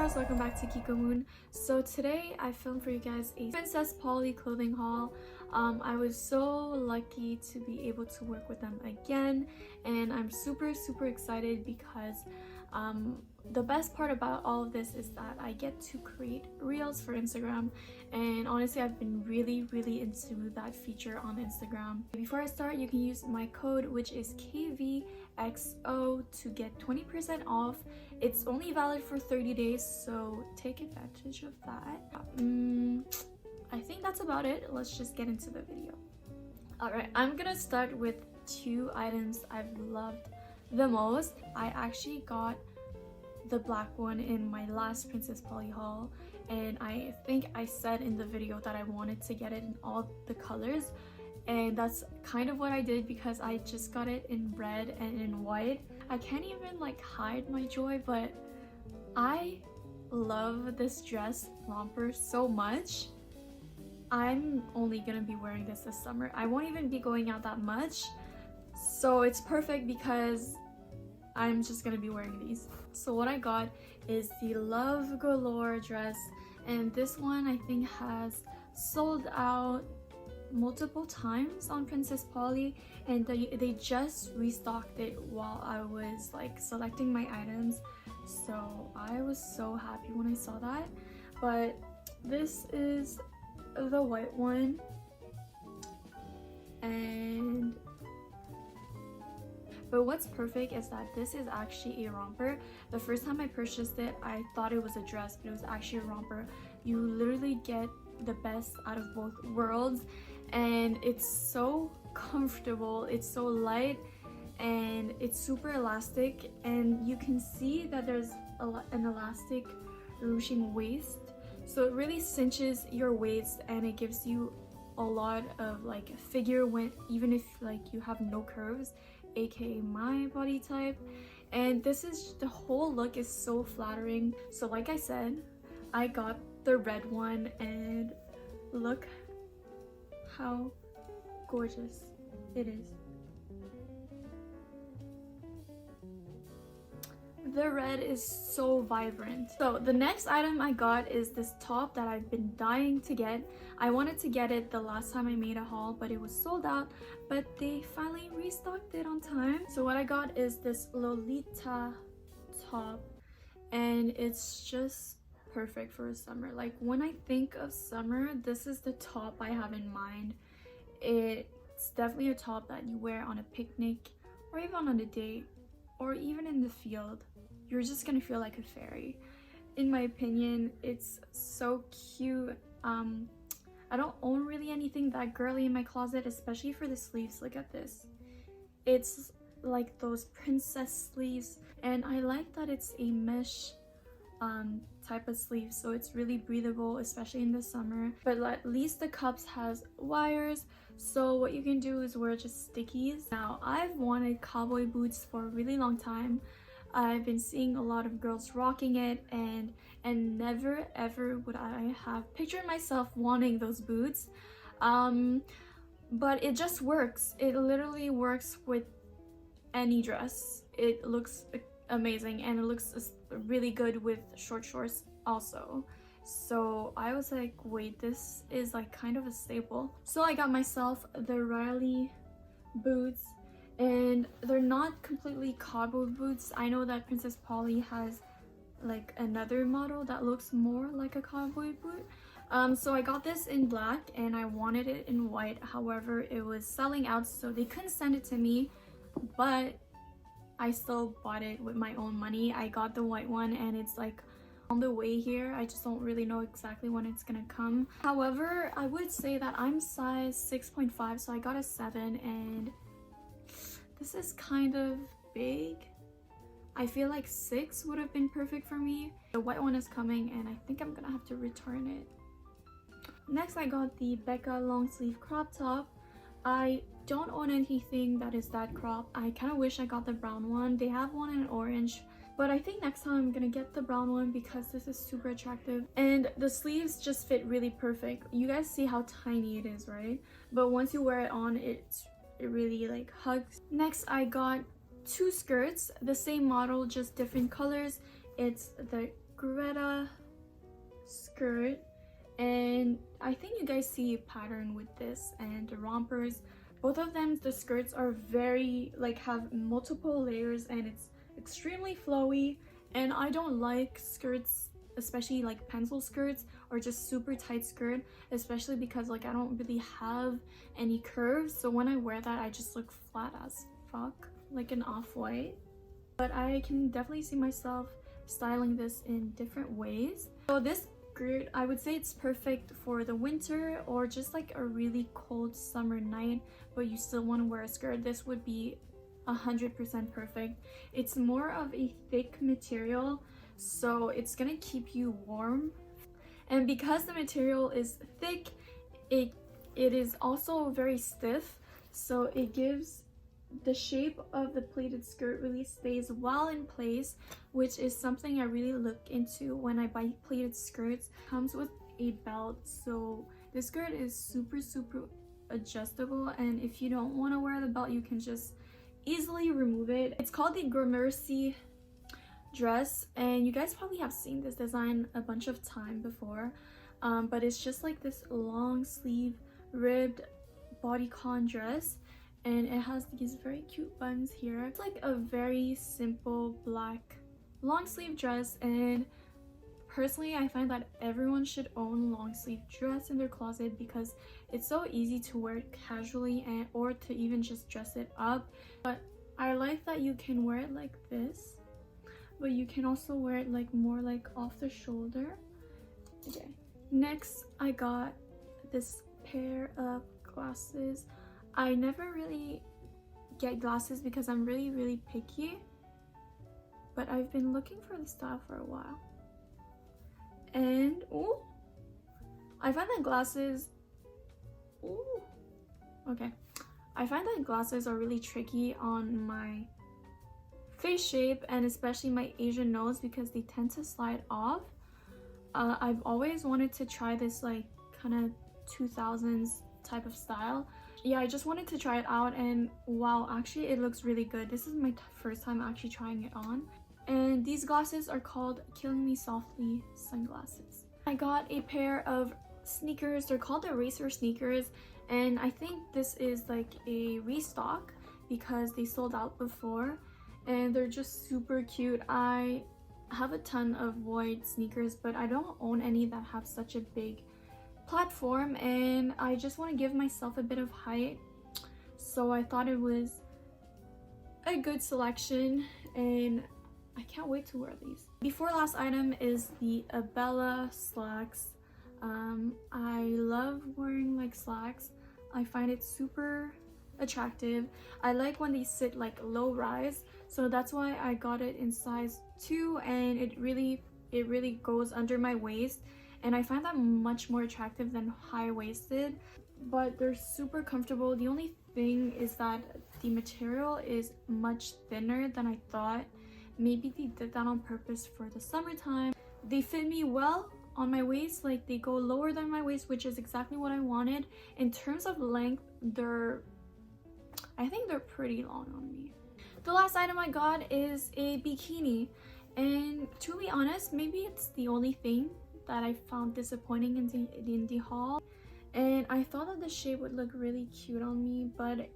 girls, welcome back to KIKOMOON. So today I filmed for you guys a Princess Polly clothing haul. I was so lucky to be able to work with them again, and I'm super excited because the best part about all of this is that I get to create reels for Instagram, and honestly I've been really into that feature on Instagram. Before I start, you can use my code, which is KVXO, to get 20% off. It's only valid for 30 days, so take advantage of that. I think that's about it. Let's just get into the video. Alright, I'm gonna start with two items I've loved the most. I actually got the black one in my last Princess Polly haul, and I think I said in the video that I wanted to get it in all the colors, and that's kind of what I did because I just got it in red and in white. I can't even like hide my joy, but I love this dress romper so much. I'm only gonna be wearing this summer. I won't even be going out that much, so it's perfect because I'm just gonna be wearing these. So what I got is the Love Galore dress, and this one I think has sold out multiple times on Princess Polly, and they just restocked it while I was like selecting my items, so I was so happy when I saw that. But this is the white one, but what's perfect is that this is actually a romper. The first time I purchased it, I thought it was a dress, but it was actually a romper. You literally get the best out of both worlds, and it's so comfortable, it's so light, and it's super elastic, and you can see that there's an elastic ruching waist, so it really cinches your waist and it gives you a lot of like figure when even if like you have no curves, aka my body type. And this is, the whole look is so flattering. So like I said, I got the red one, and look how gorgeous it is. The red is so vibrant. So the next item I got is this top that I've been dying to get. I wanted to get it the last time I made a haul, but it was sold out, but they finally restocked it on time. So what I got is this Lolita top, and it's just perfect for summer. Like when I think of summer, this is the top I have in mind. It's definitely a top that you wear on a picnic or even on a date or even in the field. You're just gonna feel like a fairy. In my opinion, it's so cute. I don't own really anything that girly in my closet, especially for the sleeves. Look at this. It's like those princess sleeves, and I like that it's a mesh type of sleeve, so it's really breathable, especially in the summer. But at least the cups has wires, so what you can do is wear just stickies. Now, I've wanted cowboy boots for a really long time. I've been seeing a lot of girls rocking it, and never ever would I have pictured myself wanting those boots. But it just works. It literally works with any dress. It looks amazing, and it looks really good with short shorts also. So I was like, wait, this is like kind of a staple. So I got myself the Riley boots, and they're not completely cowboy boots. I know that Princess Polly has like another model that looks more like a cowboy boot. So I got this in black, and I wanted it in white. However, it was selling out, so they couldn't send it to me, but I still bought it with my own money. I got the white one, and it's like on the way here. I just don't really know exactly when it's gonna come. However, I would say that I'm size 6.5, so I got a 7, and this is kind of big. I feel like 6 would have been perfect for me. The white one is coming, and I think I'm gonna have to return it. Next, I got the BECCA long sleeve crop top. I don't own anything that is that crop. I kind of wish I got the brown one. They have one in orange, but I think next time I'm gonna get the brown one because this is super attractive, and the sleeves just fit really perfect. You guys see how tiny it is, right? But once you wear it on, it really like hugs. Next, I got 2 skirts, the same model, just different colors. It's the GRETA skirt, and I think you guys see a pattern with this and the rompers. Both of them, the skirts are very like have multiple layers and it's extremely flowy, and I don't like skirts, especially like pencil skirts or just super tight skirt, especially because like I don't really have any curves, so when I wear that I just look flat as fuck, like an off-white. But I can definitely see myself styling this in different ways. So this skirt, I would say it's perfect for the winter or just like a really cold summer night but you still want to wear a skirt. This would be 100% perfect. It's more of a thick material, so it's gonna keep you warm, and because the material is thick, it is also very stiff, so it gives the shape of the pleated skirt really stays well in place, which is something I really look into when I buy pleated skirts. It comes with a belt, so this skirt is super adjustable, and if you don't want to wear the belt you can just easily remove it. It's called the GRAMERCY dress, and you guys probably have seen this design a bunch of time before, but it's just like this long sleeve ribbed bodycon dress, and it has these very cute buttons here. It's like a very simple black long sleeve dress, and personally I find that everyone should own long sleeve dress in their closet because it's so easy to wear it casually and or to even just dress it up. But I like that you can wear it like this, but you can also wear it like more like off the shoulder. Okay, next I got this pair of glasses. I never really get glasses because I'm really picky, but I've been looking for this style for a while, and ooh, I find that glasses I find that glasses are really tricky on my face shape, and especially my Asian nose, because they tend to slide off. I've always wanted to try this like kind of 2000s type of style. Yeah, I just wanted to try it out, and wow, actually it looks really good. This is my first time actually trying it on, and these glasses are called Killing Me Softly sunglasses. I got a pair of sneakers. They're called the RACERR sneakers, and I think this is like a restock because they sold out before, and they're just super cute. I have a ton of white sneakers, but I don't own any that have such a big platform, and I just want to give myself a bit of height, so I thought it was a good selection, and I can't wait to wear these. Before last item is the ABELLA slacks. I love wearing like slacks. I find it super attractive. I like when they sit like low rise, so that's why I got it in size 2, and it really goes under my waist, and I find that much more attractive than high-waisted, but they're super comfortable. The only thing is that the material is much thinner than I thought. Maybe they did that on purpose for the summertime. They fit me well on my waist, like they go lower than my waist, which is exactly what I wanted. In terms of length, I think they're pretty long on me. The last item I got is a bikini, and to be honest, maybe it's the only thing that I found disappointing in the haul, and I thought that the shape would look really cute on me, but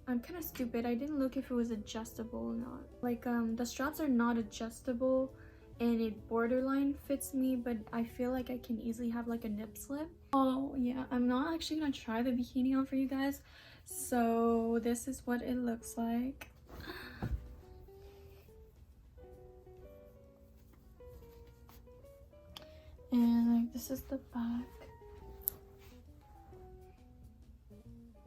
I'm kind of stupid. I didn't look if it was adjustable or not. Like the straps are not adjustable, and it borderline fits me, but I feel like I can easily have like a nip slip. Oh yeah, I'm not actually gonna try the bikini on for you guys, so this is what it looks like. And like this is the back.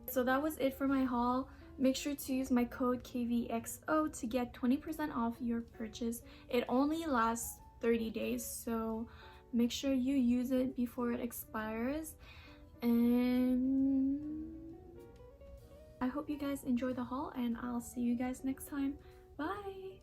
So that was it for my haul. Make sure to use my code KVXO to get 20% off your purchase. It only lasts 30 days, so make sure you use it before it expires. And I hope you guys enjoy the haul, and I'll see you guys next time. Bye!